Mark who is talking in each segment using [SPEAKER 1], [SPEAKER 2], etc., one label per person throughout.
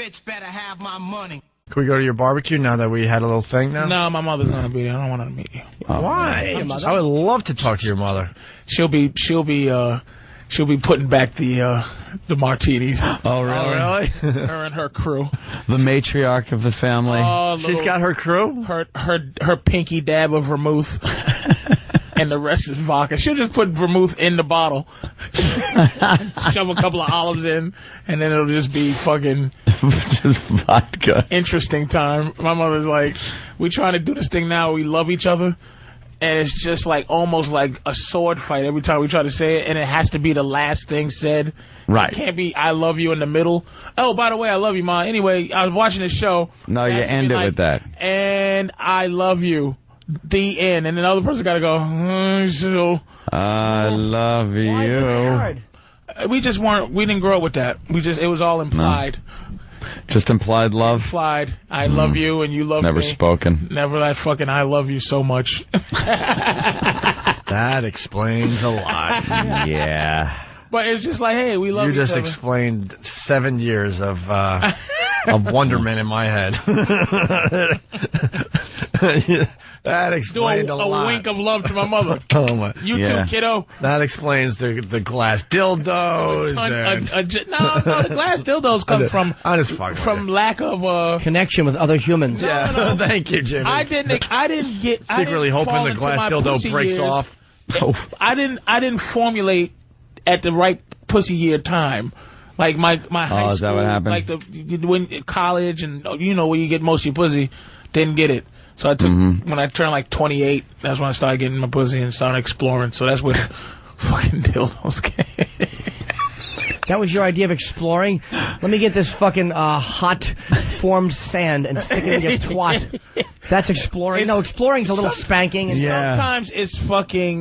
[SPEAKER 1] bitch better have my money.
[SPEAKER 2] Can we go to your barbecue now that we had a little thing now?
[SPEAKER 3] No, my mother's gonna be there. I don't want her to meet you.
[SPEAKER 2] Why? I would love to talk to your mother.
[SPEAKER 3] She'll be putting back the martinis.
[SPEAKER 4] Oh, really?
[SPEAKER 3] Her and her crew.
[SPEAKER 4] The matriarch of the family.
[SPEAKER 2] She's got her crew?
[SPEAKER 3] Her pinky dab of vermouth. And the rest is vodka. She'll just put vermouth in the bottle. Shove a couple of olives in, and then it'll just be fucking
[SPEAKER 4] just vodka.
[SPEAKER 3] Interesting time. My mother's like, we trying to do this thing now. We love each other. And it's just like almost like a sword fight every time we try to say it. And it has to be the last thing said.
[SPEAKER 4] Right.
[SPEAKER 3] It can't be I love you in the middle. Oh, by the way, I love you, Ma. Anyway, I was watching this show.
[SPEAKER 4] No, you end it with that.
[SPEAKER 3] And I love you. The end. And then the other person got to go,
[SPEAKER 4] I love you.
[SPEAKER 3] Why is it hard? We didn't grow up with that. It was all implied.
[SPEAKER 4] No. Just implied love?
[SPEAKER 3] Implied. I love you and you love me.
[SPEAKER 4] Never spoken.
[SPEAKER 3] Never that fucking I love you so much.
[SPEAKER 2] That explains a lot.
[SPEAKER 4] Yeah.
[SPEAKER 3] But it's just like, hey, we love each other. You just
[SPEAKER 2] explained 7 years of wonderment in my head. That explained a lot.
[SPEAKER 3] A wink of love to my mother.
[SPEAKER 2] Oh my!
[SPEAKER 3] You too, kiddo.
[SPEAKER 2] That explains the glass dildos.
[SPEAKER 3] No, the glass dildos come from lack of
[SPEAKER 5] connection with other humans.
[SPEAKER 2] Yeah,
[SPEAKER 3] no.
[SPEAKER 2] Thank you, Jimmy.
[SPEAKER 3] I didn't get
[SPEAKER 2] secretly hoping the glass dildo breaks off.
[SPEAKER 3] I didn't formulate at the right pussy year time. Like my high school,
[SPEAKER 4] is that what happened?
[SPEAKER 3] Like when college and where you get most of your pussy, didn't get it. So I took when I turned like 28, that's when I started getting my pussy and started exploring. So that's where the fucking dildos came.
[SPEAKER 5] That was your idea of exploring? Let me get this fucking hot formed sand and stick it in your twat. That's exploring. No, exploring's a little spanking. And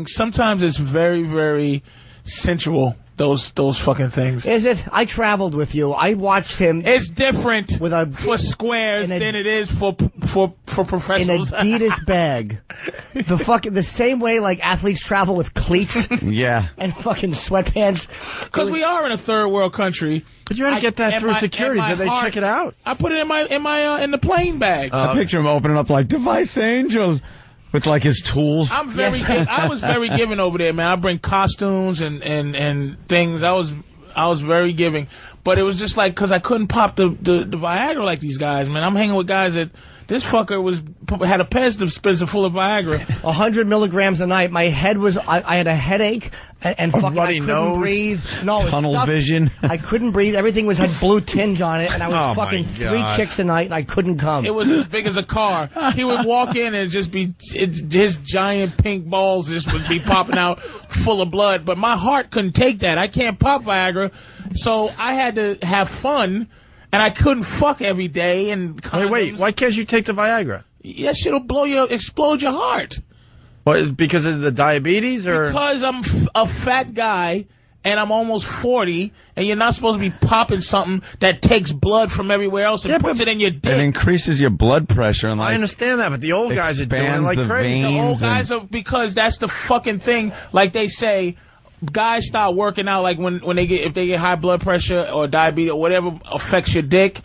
[SPEAKER 3] sometimes it's very, very sensual. Those fucking things.
[SPEAKER 5] Is it? I traveled with you. I watched him.
[SPEAKER 3] It's different for squares than it is for professionals.
[SPEAKER 5] In a Adidas bag. The same way like athletes travel with cleats.
[SPEAKER 4] Yeah.
[SPEAKER 5] And fucking sweatpants.
[SPEAKER 3] Because we are in a third world country.
[SPEAKER 2] But you had to get that through security. Did they check it out?
[SPEAKER 3] I put it in the plane bag.
[SPEAKER 4] I picture him opening up like Device Angel. With like his tools.
[SPEAKER 3] I was very giving over there, man. I bring costumes and things. I was very giving, but it was just like because I couldn't pop the Viagra like these guys, man. I'm hanging with guys that this fucker had a pez dispenser full of Viagra.
[SPEAKER 5] 100 milligrams a night. My head was I had a headache and fucking I couldn't breathe. No,
[SPEAKER 4] tunnel vision.
[SPEAKER 5] I couldn't breathe. Everything had blue tinge on it, and I was fucking 3 chicks a night, and I couldn't come.
[SPEAKER 3] It was as big as a car. He would walk in and just be his giant pink balls just would be popping out full of blood. But my heart couldn't take that. I can't pop Viagra, so I had to have fun. And I couldn't fuck every day. And
[SPEAKER 2] wait, why can't you take the Viagra?
[SPEAKER 3] That shit'll explode your heart.
[SPEAKER 2] What, because of the diabetes, or
[SPEAKER 3] because I'm a fat guy and I'm almost 40, and you're not supposed to be popping something that takes blood from everywhere else and puts it in your dick.
[SPEAKER 4] It increases your blood pressure. And
[SPEAKER 2] I understand that, but the old guys are doing it like crazy.
[SPEAKER 3] The old guys are, because that's the fucking thing. Like they say, guys start working out like if they get high blood pressure or diabetes or whatever affects your dick.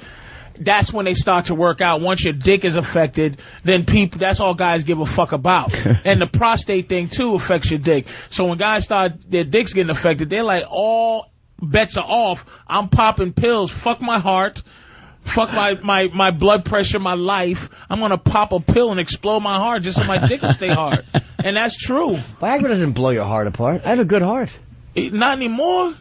[SPEAKER 3] That's when they start to work out. Once your dick is affected, then that's all guys give a fuck about. And the prostate thing too affects your dick. So when guys start their dicks getting affected, they're like, all bets are off. I'm popping pills. Fuck my heart. Fuck my blood pressure, my life. I'm gonna pop a pill and explode my heart just so my dick will stay hard. And that's true.
[SPEAKER 5] Viagra doesn't blow your heart apart. I have a good heart.
[SPEAKER 3] Not anymore.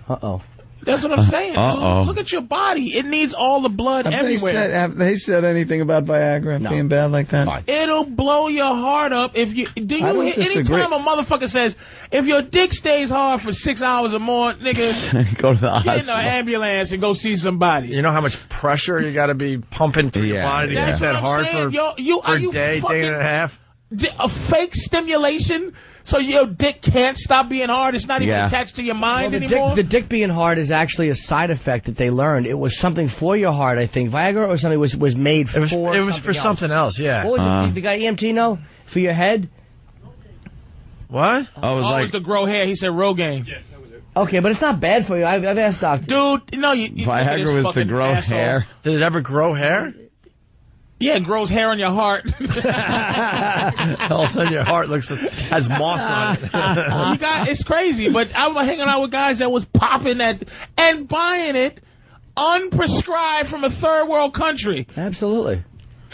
[SPEAKER 5] Uh-oh.
[SPEAKER 3] That's what I'm saying.
[SPEAKER 4] Uh-oh.
[SPEAKER 3] Look at your body. It needs all the blood everywhere.
[SPEAKER 4] Have they said anything about Viagra being bad like that?
[SPEAKER 5] Fine.
[SPEAKER 3] It'll blow your heart up if you. Anytime a motherfucker says, if your dick stays hard for 6 hours or more, nigga,
[SPEAKER 4] go to the hospital.
[SPEAKER 3] Get in an ambulance and go see somebody.
[SPEAKER 2] You know how much pressure you got to be pumping through your body to get that hard for a day and a half?
[SPEAKER 3] A fake stimulation? So your dick can't stop being hard? It's not even attached to your mind anymore?
[SPEAKER 5] The dick being hard is actually a side effect that they learned. It was something for your heart, I think. Viagra or something was made for
[SPEAKER 2] It was for something else, yeah.
[SPEAKER 5] What was the guy EMT know? For your head?
[SPEAKER 2] What?
[SPEAKER 3] Oh, it was to grow hair. He said Rogaine. Yeah, that was it.
[SPEAKER 5] Okay, but it's not bad for you. I've asked doctors.
[SPEAKER 3] Dude, no, you
[SPEAKER 4] Viagra was to grow hair.
[SPEAKER 2] Did it ever grow hair?
[SPEAKER 3] Yeah, it grows hair on your heart.
[SPEAKER 2] All of a sudden your heart has moss on it.
[SPEAKER 3] It's crazy, but I was hanging out with guys that was popping that and buying it unprescribed from a third world country.
[SPEAKER 5] Absolutely.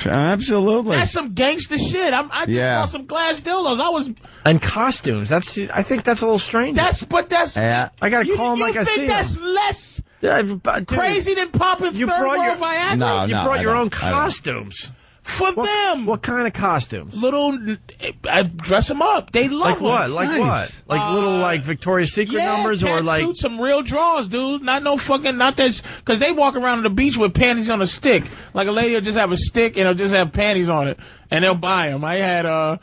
[SPEAKER 4] Absolutely.
[SPEAKER 3] That's some gangster shit. I just bought some glass dildos.
[SPEAKER 2] And costumes. I think that's a little strange.
[SPEAKER 3] Yeah.
[SPEAKER 2] I gotta call him like I see him.
[SPEAKER 3] You think that's less
[SPEAKER 2] dude,
[SPEAKER 3] crazy than popping third world Viagra?
[SPEAKER 4] No,
[SPEAKER 2] you brought your own costumes.
[SPEAKER 3] For them.
[SPEAKER 2] What kind of costumes?
[SPEAKER 3] I dress them up. They love them.
[SPEAKER 2] Like what? Like what? Like little Victoria's Secret numbers or like
[SPEAKER 3] some real draws, dude. Not that, because they walk around on the beach with panties on a stick. Like a lady will just have a stick and it'll just have panties on it, and they'll buy them. I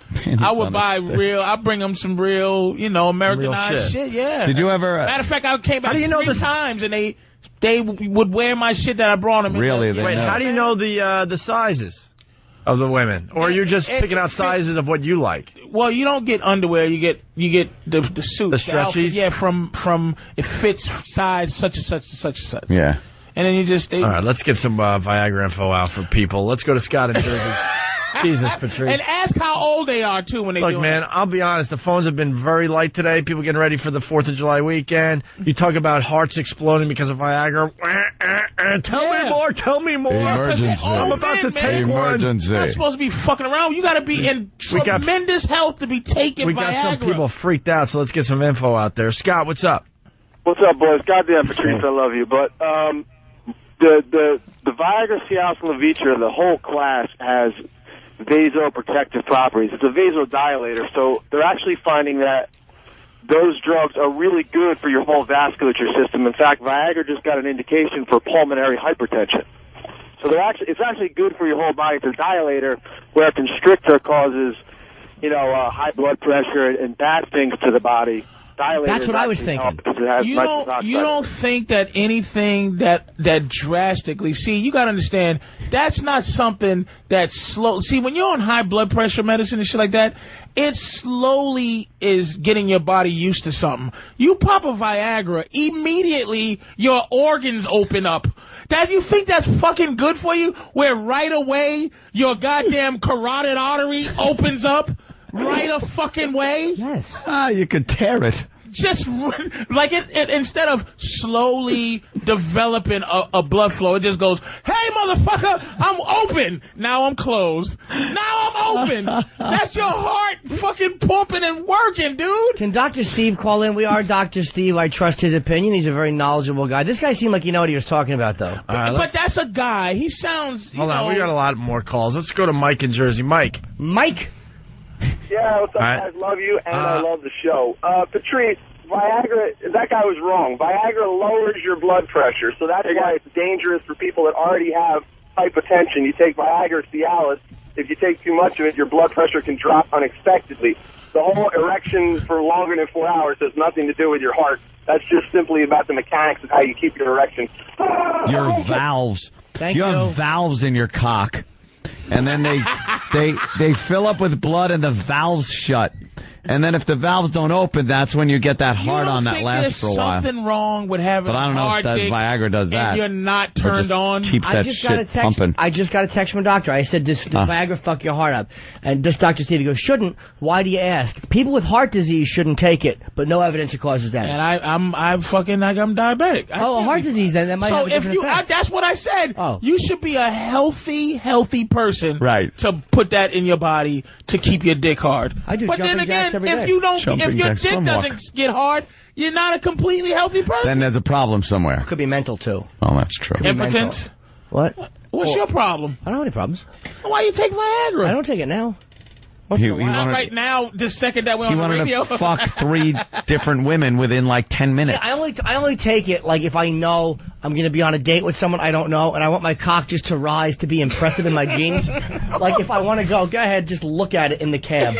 [SPEAKER 3] bring them some real, Americanized shit. Yeah.
[SPEAKER 4] Did you ever?
[SPEAKER 3] Matter of fact, I came back 3 times and they would wear my shit that I brought them.
[SPEAKER 4] Really?
[SPEAKER 2] Wait, how do you know the sizes of the women, or you're just picking out sizes of what you like?
[SPEAKER 3] Well, you don't get underwear. You get the suit,
[SPEAKER 2] the stretchies.
[SPEAKER 3] Yeah, from it fits size such and such and such and such.
[SPEAKER 4] Yeah.
[SPEAKER 3] And then you just.
[SPEAKER 2] All right, let's get some Viagra info out for people. Let's go to Scott in Jersey. Jesus, Patrice.
[SPEAKER 3] And ask how old they are, too, when they do it.
[SPEAKER 2] Look, man, I'll be honest. The phones have been very light today. People getting ready for the 4th of July weekend. You talk about hearts exploding because of Viagra. Tell me more.
[SPEAKER 4] Emergency.
[SPEAKER 2] I'm about to take one.
[SPEAKER 3] You're not supposed to be fucking around. You got to be in tremendous health to be taking Viagra.
[SPEAKER 2] We got some people freaked out, so let's get some info out there. Scott, what's up?
[SPEAKER 6] What's up, boys? Goddamn, Patrice, I love you. But the Viagra, Cialis, and Levitra, the whole class has vasoprotective properties. It's a vasodilator, so they're actually finding that those drugs are really good for your whole vasculature system. In fact, Viagra just got an indication for pulmonary hypertension. So it's actually good for your whole body. It's a dilator, where a constrictor causes, high blood pressure and bad things to the body.
[SPEAKER 5] That's what I was thinking.
[SPEAKER 3] You don't think that anything that drastically... See, you got to understand, that's not something that's slow. See, when you're on high blood pressure medicine and shit like that, it slowly is getting your body used to something. You pop a Viagra, immediately your organs open up. You think that's fucking good for you? Where right away your goddamn carotid artery opens up? Right a fucking way?
[SPEAKER 5] Yes.
[SPEAKER 4] You could tear it.
[SPEAKER 3] Just like it instead of slowly developing a blood flow, it just goes, hey, motherfucker, I'm open. Now I'm closed. Now I'm open. That's your heart fucking pumping and working, dude.
[SPEAKER 5] Can Dr. Steve call in? We are Dr. Steve. I trust his opinion. He's a very knowledgeable guy. This guy seemed like you know what he was talking about, though.
[SPEAKER 3] But that's a guy. He sounds...
[SPEAKER 2] Hold on, we got a lot more calls. Let's go to Mike in Jersey. Mike.
[SPEAKER 6] Yeah, what's up, guys? Love you, and I love the show. Patrice, Viagra, that guy was wrong. Viagra lowers your blood pressure, so that's why it's dangerous for people that already have hypertension. You take Viagra, Cialis. If you take too much of it, your blood pressure can drop unexpectedly. The whole erection for longer than 4 hours has nothing to do with your heart. That's just simply about the mechanics of how you keep your erection.
[SPEAKER 4] Your valves. You have valves in your cock. And then they fill up with blood and the valves shut. And then if the valves don't open, that's when you get that hard on that lasts for a while.
[SPEAKER 3] There's something wrong with having a hard dick,
[SPEAKER 4] Viagra does that.
[SPEAKER 3] And you're not turned on.
[SPEAKER 4] Keep that shit pumping.
[SPEAKER 5] I just got a text from a doctor. I said, does Viagra fuck your heart up? And this Dr. Steve goes, shouldn't. Why do you ask? People with heart disease shouldn't take it, but no evidence it causes that.
[SPEAKER 3] And I'm fucking like I'm diabetic.
[SPEAKER 5] Heart disease, then that might have a different effect.
[SPEAKER 3] That's what I said. You should be a healthy person,
[SPEAKER 4] right,
[SPEAKER 3] to put that in your body to keep your dick hard.
[SPEAKER 5] I do.
[SPEAKER 3] But then again, if you don't, if your dick doesn't get hard, you're not a completely healthy person.
[SPEAKER 4] Then there's a problem somewhere.
[SPEAKER 5] Could be mental too.
[SPEAKER 4] Oh, that's true.
[SPEAKER 3] Impotence.
[SPEAKER 5] What?
[SPEAKER 3] What's your problem?
[SPEAKER 5] I don't have any problems.
[SPEAKER 3] Why you take Viagra?
[SPEAKER 5] I don't take it now.
[SPEAKER 3] Right now, the second that we're on the radio.
[SPEAKER 4] He wanted to fuck 3 different women within like 10 minutes.
[SPEAKER 5] Yeah, I only take it like if I know I'm going to be on a date with someone I don't know, and I want my cock just to rise to be impressive in my jeans. Like, if I want to go ahead, just look at it in the cab.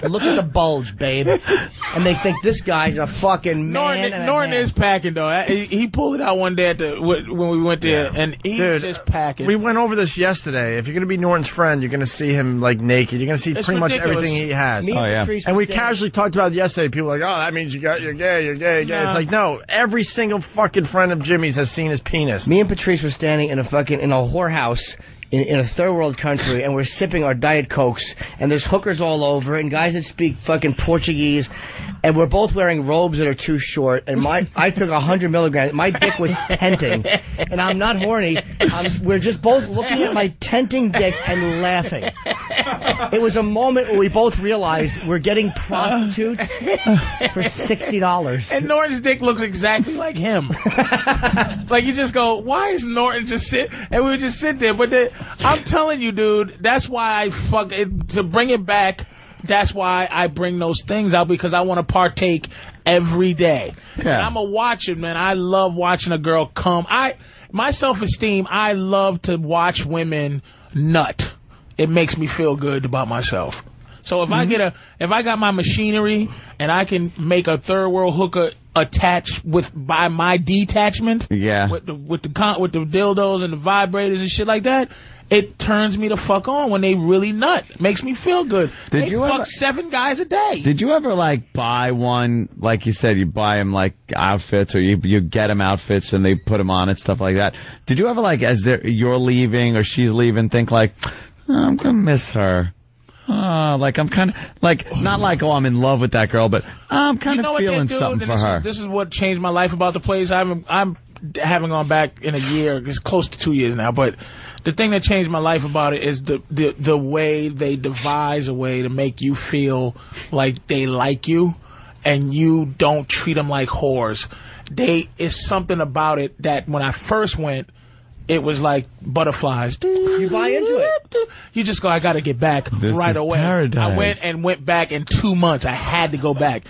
[SPEAKER 5] Look at the bulge, babe. And they think this guy's a fucking man.
[SPEAKER 3] Norton is packing, though. He pulled it out one day when we went there, and he was just packing.
[SPEAKER 2] We went over this yesterday. If you're going to be Norton's friend, you're going to see him, like, naked. You're going to see pretty much everything he has.
[SPEAKER 5] And
[SPEAKER 2] we casually talked about it yesterday. People were like, oh, that means you're gay. It's like, no, every single fucking friend of Jimmy's has seen his penis.
[SPEAKER 5] Me and Patrice were standing in a whorehouse in a third world country, and we're sipping our Diet Cokes, and there's hookers all over, and guys that speak fucking Portuguese, and we're both wearing robes that are too short, and I took 100 milligrams. My dick was tenting, and I'm not horny. We're just both looking at my tenting dick and laughing. It was a moment where we both realized we're getting prostitutes for $60.
[SPEAKER 3] And Norton's dick looks exactly like him. Like, you just go, why is Norton just sit? And we would just sit there. But I'm telling you, dude, that's why to bring it back, that's why I bring those things out, because I want to partake every day. Yeah. And I'm a watcher, man. I love watching a girl come. My self-esteem, I love to watch women nut. It makes me feel good about myself. So if I got my machinery and I can make a third world hooker attach by my detachment, with the dildos and the vibrators and shit like that, it turns me the fuck on when they really nut. It makes me feel good. They fuck 7 guys a day.
[SPEAKER 4] Did you ever, like, buy one, like you said, you buy them, like, outfits, or you get them outfits and they put them on and stuff like that? Did you ever, like, as you're leaving or she's leaving, think, like, oh, I'm going to miss her? Like, I'm kind of, like, not like, oh, I'm in love with that girl, but I'm kind of feeling something for her.
[SPEAKER 3] This is what changed my life about the place. I haven't gone back in a year. It's close to 2 years now, but the thing that changed my life about it is the way they devise a way to make you feel like they like you, and you don't treat them like whores. It's something about it that when I first went, it was like butterflies.
[SPEAKER 5] You buy into it.
[SPEAKER 3] You just go, I got to get back right away.
[SPEAKER 4] Paradise.
[SPEAKER 3] I went back in 2 months. I had to go back.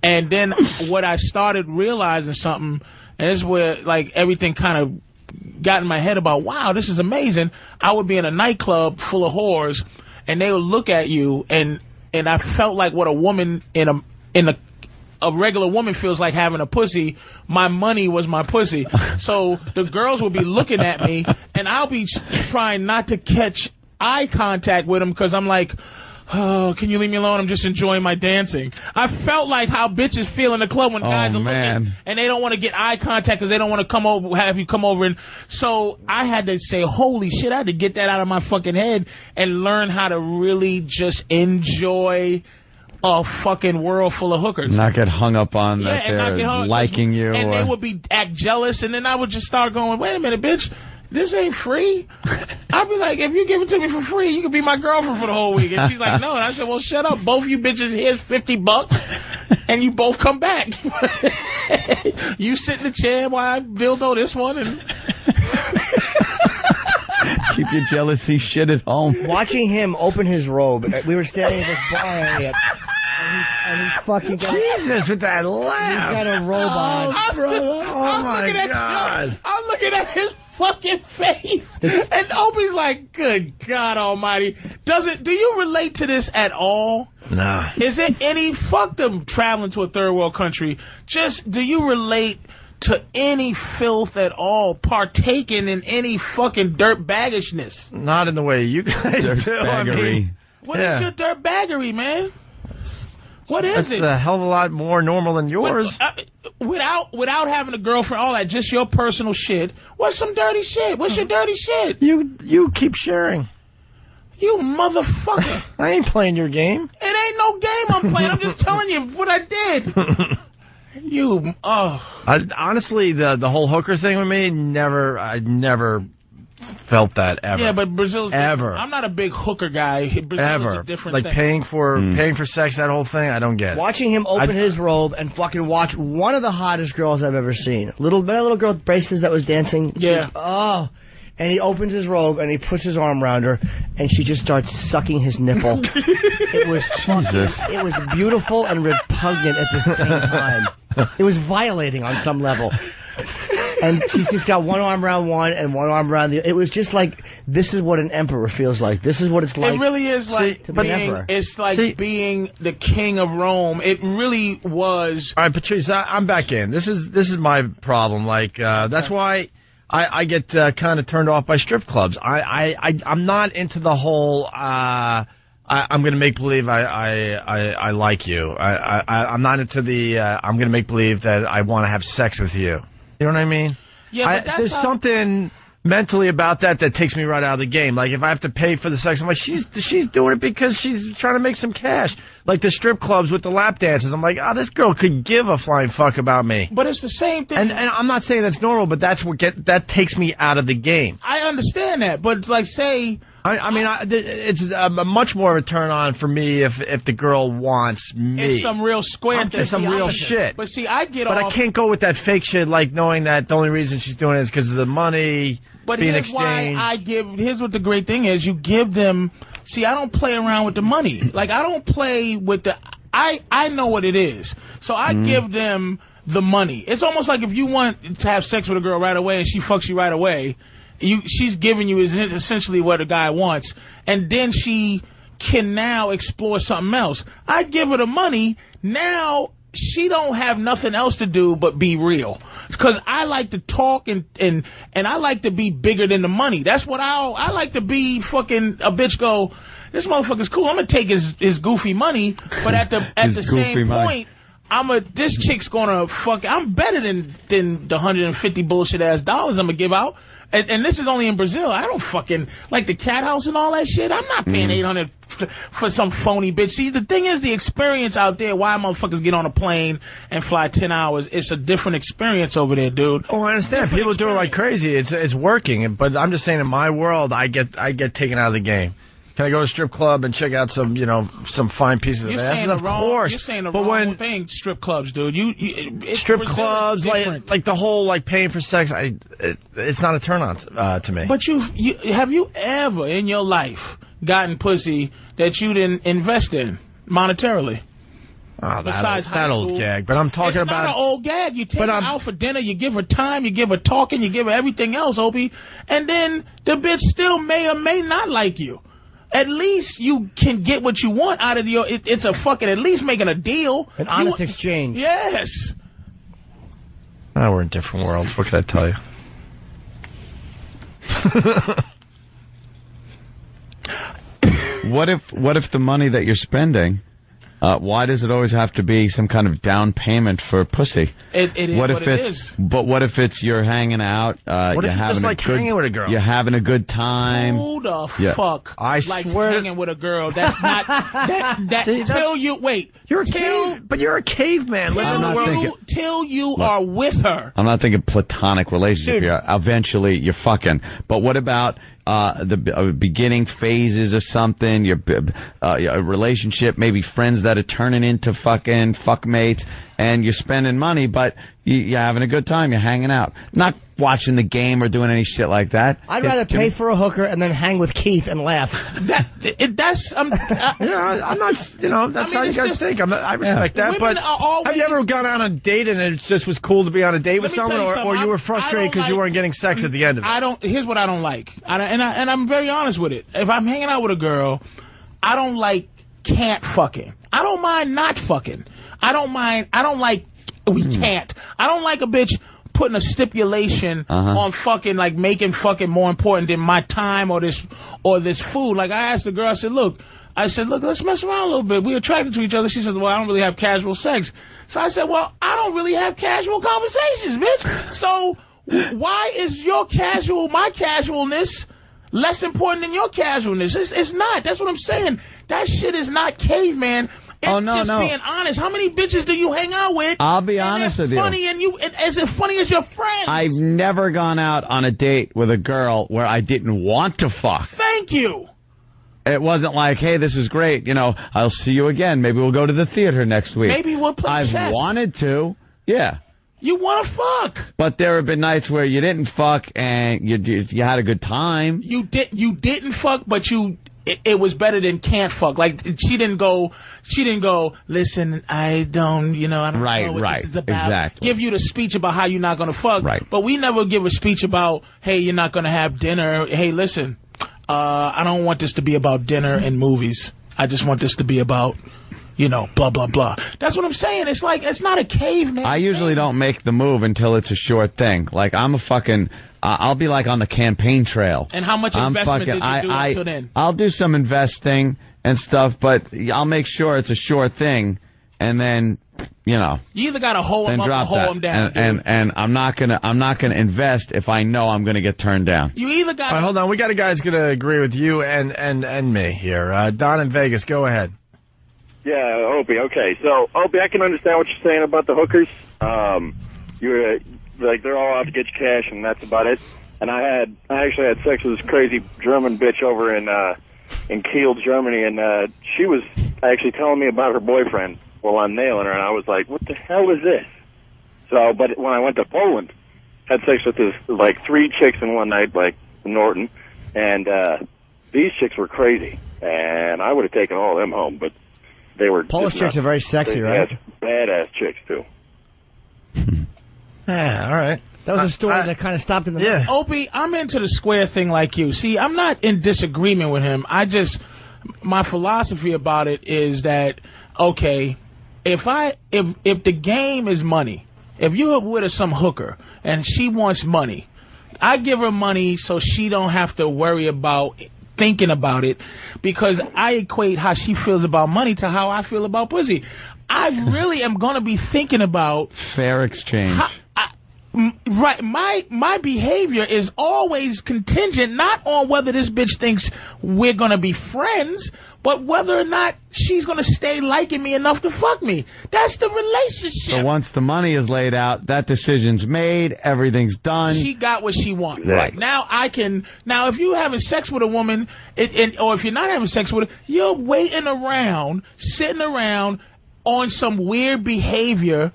[SPEAKER 3] And then what I started realizing something, and this is where, like, everything kind of got in my head about, wow, this is amazing. I would be in a nightclub full of whores, and they would look at you, and I felt like what a woman a regular woman feels like having a pussy. My money was my pussy. So the girls will be looking at me, and I'll be trying not to catch eye contact with them, because I'm like, oh, can you leave me alone? I'm just enjoying my dancing. I felt like how bitches feel in the club when guys are looking, and they don't want to get eye contact because they don't want to have you come over. And so I had to say, holy shit, I had to get that out of my fucking head and learn how to really just enjoy a fucking world full of hookers.
[SPEAKER 4] Not get hung up on that they're liking you.
[SPEAKER 3] And they would act jealous, and then I would just start going, wait a minute, bitch, this ain't free. I'd be like, if you give it to me for free, you could be my girlfriend for the whole week. And she's like, no. And I said, well, shut up. Both you bitches, here's $50, and you both come back. You sit in the chair while I dildo this one, and
[SPEAKER 4] keep your jealousy shit at home.
[SPEAKER 5] Watching him open his robe, we were standing at this bar area, and he's fucking got
[SPEAKER 2] Jesus with that laugh.
[SPEAKER 5] He's got a robe on.
[SPEAKER 2] Oh my God.
[SPEAKER 3] I'm looking at his fucking face, and Opie's like, good God Almighty. Do you relate to this at all?
[SPEAKER 2] No.
[SPEAKER 3] Is there any, fuck them traveling to a third world country, just do you relate to any filth at all, partaking in any fucking dirt baggishness?
[SPEAKER 2] Not in the way you guys do. I mean,
[SPEAKER 3] what is your dirt baggery, man? What is it?
[SPEAKER 2] That's a hell of a lot more normal than yours.
[SPEAKER 3] Without having a girlfriend, all that, just your personal shit. What's some dirty shit? What's your dirty shit?
[SPEAKER 2] You keep sharing.
[SPEAKER 3] You motherfucker.
[SPEAKER 2] I ain't playing your game.
[SPEAKER 3] It ain't no game I'm playing. I'm just telling you what I did.
[SPEAKER 2] Honestly, the whole hooker thing with me, I never felt that ever.
[SPEAKER 3] Yeah, but Brazil's
[SPEAKER 2] ever.
[SPEAKER 3] Different. I'm not a big hooker guy. Brazil's a different
[SPEAKER 2] like
[SPEAKER 3] thing.
[SPEAKER 2] paying for sex, that whole thing, I don't get it.
[SPEAKER 5] Watching him open his robe and fucking watch one of the hottest girls I've ever seen. Little girl with braces that was dancing.
[SPEAKER 3] Yeah.
[SPEAKER 5] And he opens his robe and he puts his arm around her and she just starts sucking his nipple. It was beautiful and repugnant at the same time. It was violating on some level. And she's just got one arm around one and one arm around the other. It was just like, this is what an emperor feels like. This is what it's like.
[SPEAKER 3] It really is like
[SPEAKER 5] to be an emperor.
[SPEAKER 3] It's like being the king of Rome. It really was.
[SPEAKER 2] All right, Patrice, I'm back in. This is my problem. Like, that's why I get kind of turned off by strip clubs. I'm not into the whole, I'm going to make believe I like you. I'm not into the, I'm going to make believe that I want to have sex with you. You know what I mean?
[SPEAKER 3] Yeah, but
[SPEAKER 2] there's something mentally about that takes me right out of the game. Like, if I have to pay for the sex, I'm like, she's doing it because she's trying to make some cash. Like the strip clubs with the lap dances. I'm like, this girl could give a flying fuck about me.
[SPEAKER 3] But it's the same thing.
[SPEAKER 2] And I'm not saying that's normal, but that takes me out of the game.
[SPEAKER 3] I understand that, but like, say.
[SPEAKER 2] It's much more of a turn on for me if the girl wants me.
[SPEAKER 3] It's some real square thing.
[SPEAKER 2] It's some real shit.
[SPEAKER 3] But see, I
[SPEAKER 2] can't go with that fake shit, like knowing that the only reason she's doing it is because of the money.
[SPEAKER 3] But here's why here's what the great thing is. You give them, see, I don't play around with the money. Like, I don't play with I know what it is. So I give them the money. It's almost like if you want to have sex with a girl right away and she fucks you right away, she's giving you essentially what a guy wants, and then she can now explore something else. I give her the money. Now she don't have nothing else to do but be real, because I like to talk and I like to be bigger than the money. That's what I like to be. Fucking a bitch go, this motherfucker's cool. I'm gonna take his goofy money, but at the same point, this chick's gonna fuck. I'm better than the 150 bullshit ass dollars I'm gonna give out. And this is only in Brazil. I don't fucking like the cat house and all that shit. I'm not paying $800 for some phony bitch. See, the thing is, the experience out there, why motherfuckers get on a plane and fly 10 hours, it's a different experience over there, dude.
[SPEAKER 2] Oh, I understand. People do it like crazy. It's working. But I'm just saying, in my world, I get taken out of the game. Can I go to a strip club and check out some fine pieces of ass? Of course.
[SPEAKER 3] You're saying the wrong thing, strip clubs, dude.
[SPEAKER 2] Strip clubs, like the whole, like, paying for sex, it's not a turn on to me.
[SPEAKER 3] But have you ever in your life gotten pussy that you didn't invest in monetarily?
[SPEAKER 2] Oh, besides that old gag. But I'm talking about...
[SPEAKER 3] It's not an old gag. You take her out for dinner, you give her time, you give her talking, you give her everything else, Opie, and then the bitch still may or may not like you. At least you can get what you want out of it's a fucking, at least making a deal.
[SPEAKER 5] An honest exchange.
[SPEAKER 3] Yes.
[SPEAKER 2] We're in different worlds. What can I tell you?
[SPEAKER 4] What if the money that you're spending, why does it always have to be some kind of down payment for pussy?
[SPEAKER 3] It is what it is.
[SPEAKER 4] But what if it's you're hanging out,
[SPEAKER 2] what if you're just like hanging with a girl?
[SPEAKER 4] You're having a good time.
[SPEAKER 3] Who the fuck likes hanging with a girl? That's not till you wait.
[SPEAKER 2] You're a caveman living in the world.
[SPEAKER 3] Till you are with her.
[SPEAKER 4] I'm not thinking platonic relationship here. Eventually you're fucking. But what about the beginning phases of something, your relationship, maybe friends that are turning into fucking fuckmates, and you're spending money, but you're having a good time, you're hanging out. Not watching the game or doing any shit like that.
[SPEAKER 5] I'd rather pay for a hooker and then hang with Keith and laugh.
[SPEAKER 2] I'm not, that's how you guys think. I respect that, but have you ever gone on a date and it just was cool to be on a date with someone, or you were frustrated because you weren't getting sex at the end of it?
[SPEAKER 3] Here's what I don't like, and I'm very honest with it. If I'm hanging out with a girl, I don't like can't fucking. I don't mind not fucking. I don't like we can't. I don't like a bitch putting a stipulation on fucking, like making fucking more important than my time or this food. Like, I asked the girl, I said, look, let's mess around a little bit. We're attracted to each other. She said, well, I don't really have casual sex. So I said, well, I don't really have casual conversations, bitch. So why is my casualness less important than your casualness? It's not. That's what I'm saying. That shit is not caveman. It's just being honest. How many bitches do you hang out with?
[SPEAKER 4] I'll be honest with you.
[SPEAKER 3] Is it funny as your friends?
[SPEAKER 4] I've never gone out on a date with a girl where I didn't want to fuck.
[SPEAKER 3] Thank you.
[SPEAKER 4] It wasn't like, hey, this is great. I'll see you again. Maybe we'll go to the theater next week.
[SPEAKER 3] Maybe we'll play chess.
[SPEAKER 4] I've wanted to. Yeah.
[SPEAKER 3] You want to fuck.
[SPEAKER 4] But there have been nights where you didn't fuck and you had a good time.
[SPEAKER 3] You didn't fuck, but you it was better than can't fuck. Like she didn't go. Listen, I don't know what this is about.
[SPEAKER 4] Exactly.
[SPEAKER 3] Give you the speech about how you're not gonna fuck.
[SPEAKER 4] Right.
[SPEAKER 3] But we never give a speech about, hey, you're not gonna have dinner. Hey, listen, I don't want this to be about dinner and movies. I just want this to be about, blah blah blah. That's what I'm saying. It's like it's not a caveman.
[SPEAKER 4] I usually don't make the move until it's a short thing. Like I'm a fucking. I'll be like on the campaign trail.
[SPEAKER 3] And how much investment did you do until then?
[SPEAKER 4] I'll do some investing and stuff, but I'll make sure it's a sure thing, and then you
[SPEAKER 3] either gotta hold them up or hold them down.
[SPEAKER 4] And I'm not gonna invest if I know I'm gonna get turned down.
[SPEAKER 3] You either got.
[SPEAKER 2] All right, hold on. We got a guy who's gonna agree with you and me here. Don in Vegas, go ahead.
[SPEAKER 6] Yeah, Opie. Okay, so Opie, I can understand what you're saying about the hookers. You're like they're all out to get your cash, and that's about it. And I actually had sex with this crazy German bitch over in Kiel, Germany, and she was actually telling me about her boyfriend while I'm nailing her, and I was like, what the hell is this? So, but when I went to Poland, had sex with this, like 3 chicks in one night, like Norton, and these chicks were crazy, and I would have taken all of them home, but they were
[SPEAKER 5] Polish chicks are very sexy, right?
[SPEAKER 6] Badass chicks, too.
[SPEAKER 2] Yeah, all right.
[SPEAKER 5] That was a story that kind of stopped in the
[SPEAKER 2] middle.
[SPEAKER 3] Opie, I'm into the square thing like you. See, I'm not in disagreement with him. My philosophy about it is that, okay, if the game is money, if you're with some hooker and she wants money, I give her money so she don't have to worry about thinking about it, because I equate how she feels about money to how I feel about pussy. I really am going to be thinking about
[SPEAKER 4] fair exchange.
[SPEAKER 3] Right, my behavior is always contingent not on whether this bitch thinks we're gonna be friends, but whether or not she's gonna stay liking me enough to fuck me. That's the relationship.
[SPEAKER 4] So once the money is laid out, that decision's made, everything's done.
[SPEAKER 3] She got what she wanted.
[SPEAKER 4] Right.
[SPEAKER 3] Now if you're having sex with a woman, or if you're not having sex with her, you're waiting around, sitting around on some weird behavior,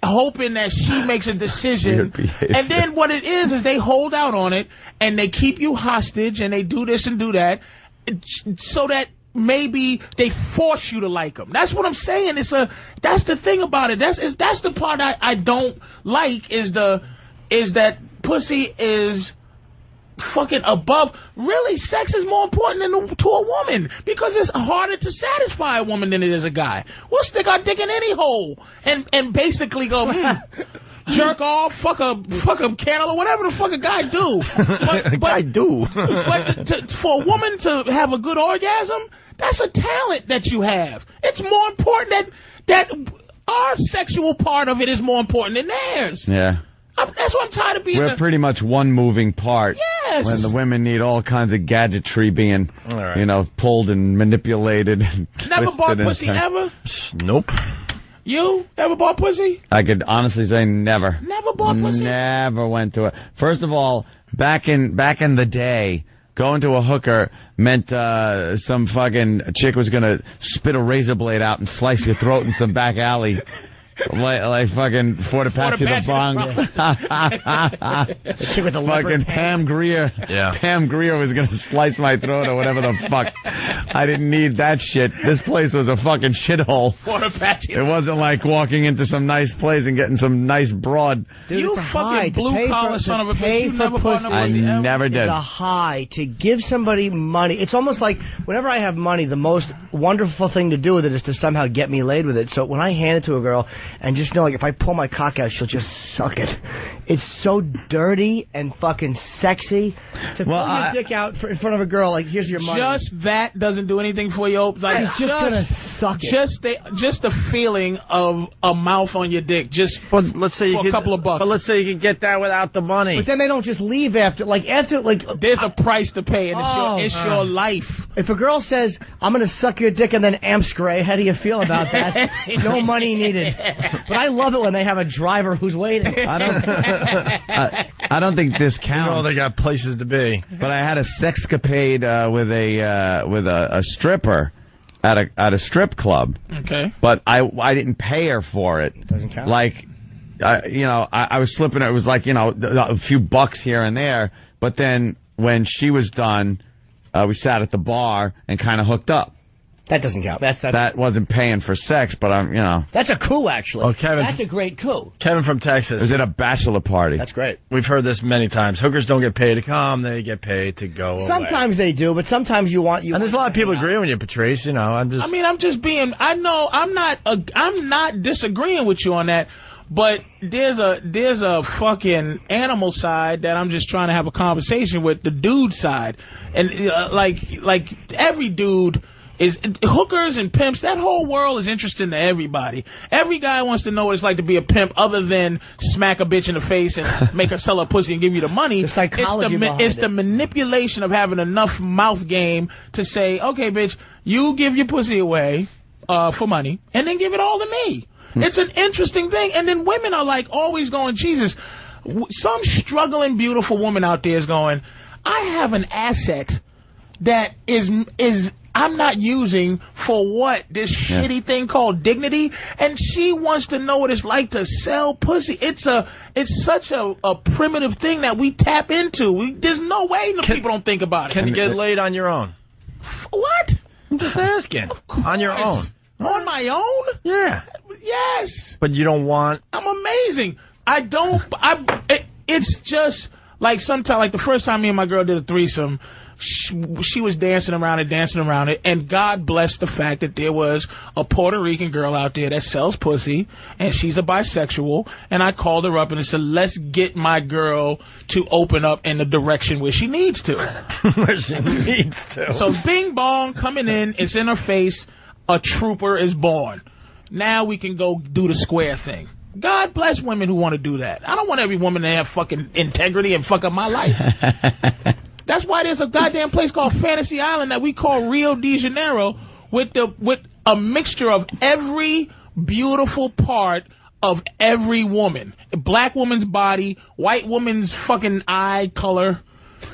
[SPEAKER 3] hoping that she makes a decision. And then what it is they hold out on it, and they keep you hostage, and they do this and do that, so that maybe they force you to like them. That's what I'm saying. That's the thing about it. That's the part I don't like, is that pussy is fucking above. Really, sex is more important to a woman, because it's harder to satisfy a woman than it is a guy. We'll stick our dick in any hole and basically go jerk off, fuck a candle, or whatever the fuck a guy do. But for a woman to have a good orgasm, that's a talent that you have. It's more important that our sexual part of it is more important than theirs.
[SPEAKER 4] Yeah.
[SPEAKER 3] That's what I'm tired of being.
[SPEAKER 4] We're pretty much one moving part.
[SPEAKER 3] Yes.
[SPEAKER 4] When the women need all kinds of gadgetry being, pulled and manipulated. And
[SPEAKER 3] never bought pussy ever?
[SPEAKER 2] Nope.
[SPEAKER 3] You ever bought pussy?
[SPEAKER 4] I could honestly say never.
[SPEAKER 3] Never bought pussy?
[SPEAKER 4] Never went to it. First of all, back in the day, going to a hooker meant some fucking chick was gonna spit a razor blade out and slice your throat in some back alley. Like fucking Fort Apache the Bronx.
[SPEAKER 5] The chick with the
[SPEAKER 4] fucking Pam Grier.
[SPEAKER 2] Yeah.
[SPEAKER 4] Pam Grier was gonna slice my throat or whatever the fuck. I didn't need that shit. This place was a fucking shithole.
[SPEAKER 3] Fort Apache.
[SPEAKER 4] It wasn't like walking into some nice place and getting some nice broad.
[SPEAKER 5] Dude,
[SPEAKER 3] you fucking blue collar son of a bitch. You never bought no pussy ever.
[SPEAKER 4] I never did.
[SPEAKER 5] It's a high to give somebody money. It's almost like whenever I have money, the most wonderful thing to do with it is to somehow get me laid with it. So when I hand it to a girl, and just know, like, if I pull my cock out, she'll just suck it. It's so dirty and fucking sexy to pull your dick out in front of a girl. Like, here's your money.
[SPEAKER 3] Just that doesn't do anything for you. Like,
[SPEAKER 5] it's just gonna suck it.
[SPEAKER 3] Just the feeling of a mouth on your dick. Just
[SPEAKER 2] let's say
[SPEAKER 3] for a couple of bucks.
[SPEAKER 2] But let's say you can get that without the money.
[SPEAKER 5] But then they don't just leave after.
[SPEAKER 3] There's a price to pay, and it's your life.
[SPEAKER 5] If a girl says, "I'm gonna suck your dick," and then amps gray, how do you feel about that? No money needed. But I love it when they have a driver who's waiting.
[SPEAKER 4] I don't think this counts.
[SPEAKER 2] They got places to be.
[SPEAKER 4] But I had a sexcapade with a stripper at a strip club.
[SPEAKER 3] Okay.
[SPEAKER 4] But I didn't pay her for it.
[SPEAKER 5] Doesn't count.
[SPEAKER 4] Like, I was slipping. It was like a few bucks here and there. But then when she was done, we sat at the bar and kind of hooked up.
[SPEAKER 5] That doesn't count.
[SPEAKER 4] That wasn't paying for sex, but I'm, you know.
[SPEAKER 5] That's a coup, actually.
[SPEAKER 2] Oh, Kevin.
[SPEAKER 5] That's a great coup.
[SPEAKER 2] Kevin from Texas.
[SPEAKER 4] It was at a bachelor party.
[SPEAKER 5] That's great.
[SPEAKER 2] We've heard this many times. Hookers don't get paid to come; they get paid to go away.
[SPEAKER 5] Sometimes they do, but sometimes you want.
[SPEAKER 2] And there's a lot of people agreeing with you, Patrice. You know, I'm just being.
[SPEAKER 3] I know I'm not disagreeing with you on that. But there's a fucking animal side that I'm just trying to have a conversation with, the dude side. And like every dude is hookers and pimps. That whole world is interesting to everybody. Every guy wants to know what it's like to be a pimp, other than smack a bitch in the face and make her sell her pussy and give you the money.
[SPEAKER 5] The psychology
[SPEAKER 3] it's the manipulation of having enough mouth game to say, okay, bitch, you give your pussy away for money, and then give it all to me. It's an interesting thing. And then women are like always going, Jesus, some struggling, beautiful woman out there is going, I have an asset that is I'm not using for what? This shitty thing called dignity. And she wants to know what it's like to sell pussy. It's such a primitive thing that we tap into. There's no way people don't think about it.
[SPEAKER 2] Can you get laid on your own?
[SPEAKER 3] What?
[SPEAKER 2] I'm just asking. On your own.
[SPEAKER 3] On my own?
[SPEAKER 2] Yeah.
[SPEAKER 3] Yes.
[SPEAKER 2] But you don't want...
[SPEAKER 3] I'm amazing. It's just like sometimes, like the first time me and my girl did a threesome, she was dancing around it, and God bless the fact that there was a Puerto Rican girl out there that sells pussy, and she's a bisexual, and I called her up and I said, let's get my girl to open up in the direction where she needs to.
[SPEAKER 2] Where she needs to.
[SPEAKER 3] So bing bong, coming in, it's in her face, a trooper is born. Now we can go do the square thing. God bless women who want to do that. I don't want every woman to have fucking integrity and fuck up my life. That's why there's a goddamn place called Fantasy Island that we call Rio de Janeiro with a mixture of every beautiful part of every woman. A black woman's body, white woman's fucking eye color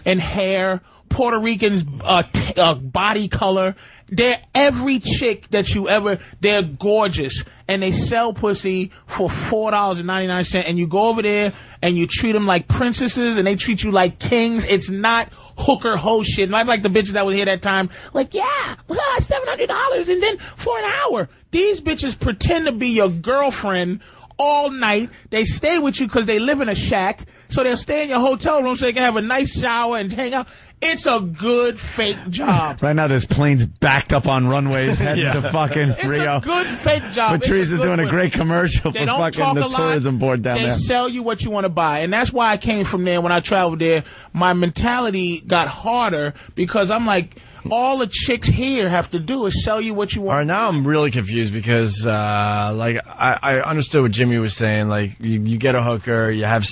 [SPEAKER 3] and hair, Puerto Rican's body color. They're every chick that you ever, they're gorgeous, and they sell pussy for $4.99, and you go over there and you treat them like princesses and they treat you like kings. It's not hooker hoe shit. Not like the bitches that was here that time, like, yeah, $700 and then for an hour. These bitches pretend to be your girlfriend all night. They stay with you because they live in a shack, so they'll stay in your hotel room so they can have a nice shower and hang out. It's a good fake job.
[SPEAKER 4] Right now there's planes backed up on runways heading to fucking Rio.
[SPEAKER 3] It's a good fake job.
[SPEAKER 4] Patrice is doing a great commercial for fucking the tourism board down there.
[SPEAKER 3] They sell you what you want to buy. And that's why I came from there. When I traveled there, my mentality got harder because I'm like, all the chicks here have to do is sell you what you want.
[SPEAKER 2] All right, now I'm really confused because, I understood what Jimmy was saying. Like, you get a hooker, you have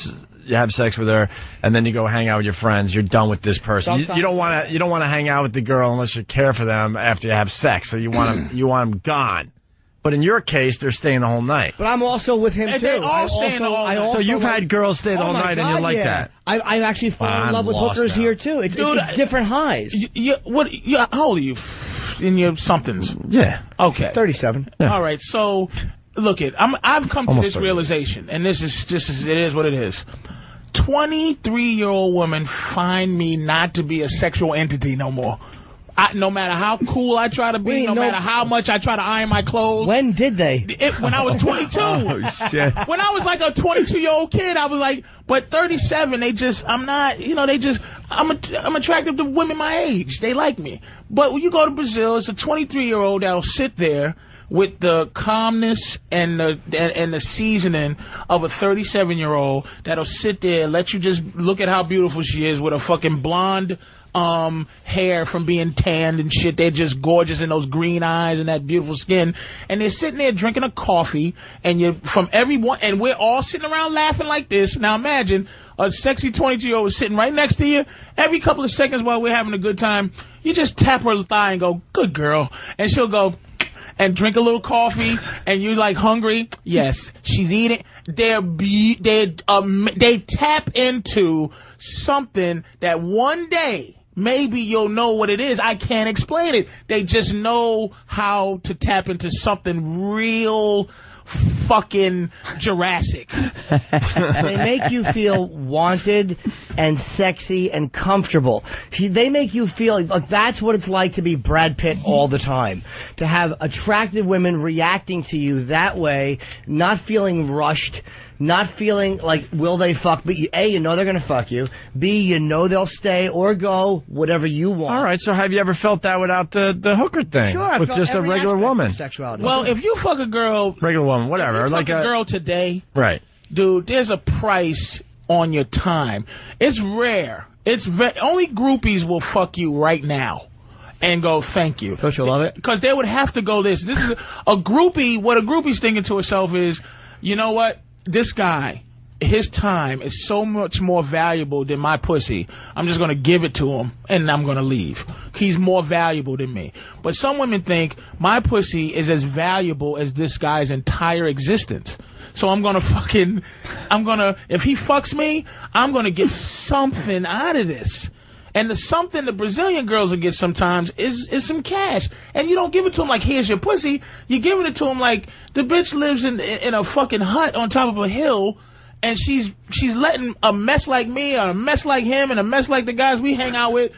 [SPEAKER 2] sex with her, and then you go hang out with your friends. You're done with this person. You don't want to hang out with the girl unless you care for them after you have sex. So you want them gone. But in your case, they're staying the whole night.
[SPEAKER 5] But I'm also with him, too.
[SPEAKER 3] They all staying the whole night.
[SPEAKER 2] So you've had girls stay the whole night, and you like that.
[SPEAKER 5] I've actually fallen in love with hookers here, too. It's different highs.
[SPEAKER 3] How old are you? In your somethings?
[SPEAKER 2] Yeah.
[SPEAKER 3] Okay.
[SPEAKER 5] 37.
[SPEAKER 2] Yeah.
[SPEAKER 3] All right. So, look I've come to this
[SPEAKER 2] 30.
[SPEAKER 3] realization, and it is what it is. 23-year-old women find me not to be a sexual entity no more. No matter how cool I try to be, no matter how much I try to iron my clothes.
[SPEAKER 5] When did they?
[SPEAKER 3] When I was 22.
[SPEAKER 4] Oh, shit.
[SPEAKER 3] When I was like a 22-year-old kid, I was like, but 37, I'm attractive to women my age. They like me. But when you go to Brazil, it's a 23-year-old that'll sit there with the calmness and the seasoning of a 37-year-old that'll sit there and let you just look at how beautiful she is with a fucking blonde hair from being tanned and shit. They're just gorgeous in those green eyes and that beautiful skin. And they're sitting there drinking a coffee, and and we're all sitting around laughing like this. Now imagine a sexy 22-year-old is sitting right next to you. Every couple of seconds while we're having a good time, you just tap her thigh and go, good girl. And she'll go and drink a little coffee, and you're like hungry. Yes, she's eating. They tap into something that one day maybe you'll know what it is. I can't explain it. They just know how to tap into something real fucking Jurassic.
[SPEAKER 5] They make you feel wanted and sexy and comfortable. They make you feel like that's what it's like to be Brad Pitt all the time. To have attractive women reacting to you that way, not feeling rushed, not feeling like, will they fuck? But A, you know they're going to fuck you. B, you know they'll stay or go, whatever you want.
[SPEAKER 2] All right, so have you ever felt that without the hooker thing?
[SPEAKER 5] Sure,
[SPEAKER 2] with just a regular woman.
[SPEAKER 5] Sexuality.
[SPEAKER 3] Well, if you fuck a girl,
[SPEAKER 2] regular woman, whatever.
[SPEAKER 3] if you
[SPEAKER 2] like
[SPEAKER 3] fuck a girl today,
[SPEAKER 2] right,
[SPEAKER 3] dude, there's a price on your time. It's rare. Only groupies will fuck you right now and go, thank you.
[SPEAKER 5] Don't you love it?
[SPEAKER 3] Because they would have to go this. This is a groupie. What a groupie's thinking to herself is, you know what? This guy, his time is so much more valuable than my pussy. I'm just going to give it to him, and I'm going to leave. He's more valuable than me. But some women think my pussy is as valuable as this guy's entire existence. So if he fucks me, I'm going to get something out of this. And the something the Brazilian girls will get sometimes is some cash. And you don't give it to them like, here's your pussy. You're giving it to them like the bitch lives in a fucking hut on top of a hill, and she's letting a mess like me or a mess like him and a mess like the guys we hang out with,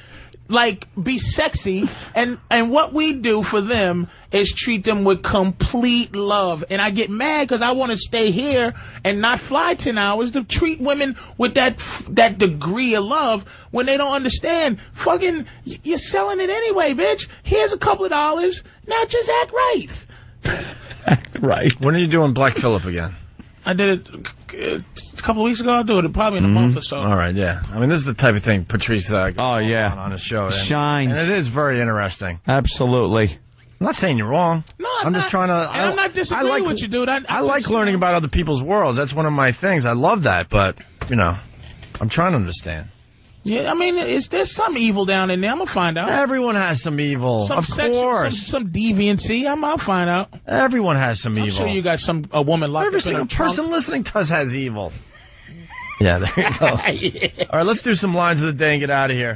[SPEAKER 3] like, be sexy. And what we do for them is treat them with complete love. And I get mad because I want to stay here and not fly 10 hours to treat women with that degree of love when they don't understand. Fucking, you're selling it anyway, bitch. Here's a couple of dollars. Now just act right.
[SPEAKER 2] Act right. When are you doing Black Phillip again?
[SPEAKER 3] I did it a couple of weeks ago. I'll do it probably in a month or so.
[SPEAKER 2] All right, yeah. I mean, this is the type of thing Patrice on his show.
[SPEAKER 4] Shines.
[SPEAKER 2] And it is very interesting.
[SPEAKER 4] Absolutely.
[SPEAKER 2] I'm not saying you're wrong.
[SPEAKER 3] No,
[SPEAKER 2] I'm just trying to...
[SPEAKER 3] I'm not disagreeing with you, dude.
[SPEAKER 2] I like learning about other people's worlds. That's one of my things. I love that, but, you know, I'm trying to understand.
[SPEAKER 3] Yeah, I mean, there's some evil down in there. I'm going to find out.
[SPEAKER 2] Everyone has some evil. Of course.
[SPEAKER 3] Some deviancy. I'll find out.
[SPEAKER 2] Everyone has some evil.
[SPEAKER 3] I'm sure you got a woman locked
[SPEAKER 2] Every
[SPEAKER 3] up in
[SPEAKER 2] single
[SPEAKER 3] a trunk.
[SPEAKER 2] person listening to us has evil. Yeah, there you go.
[SPEAKER 3] Yeah.
[SPEAKER 2] All right, let's do some lines of the day and get out of here.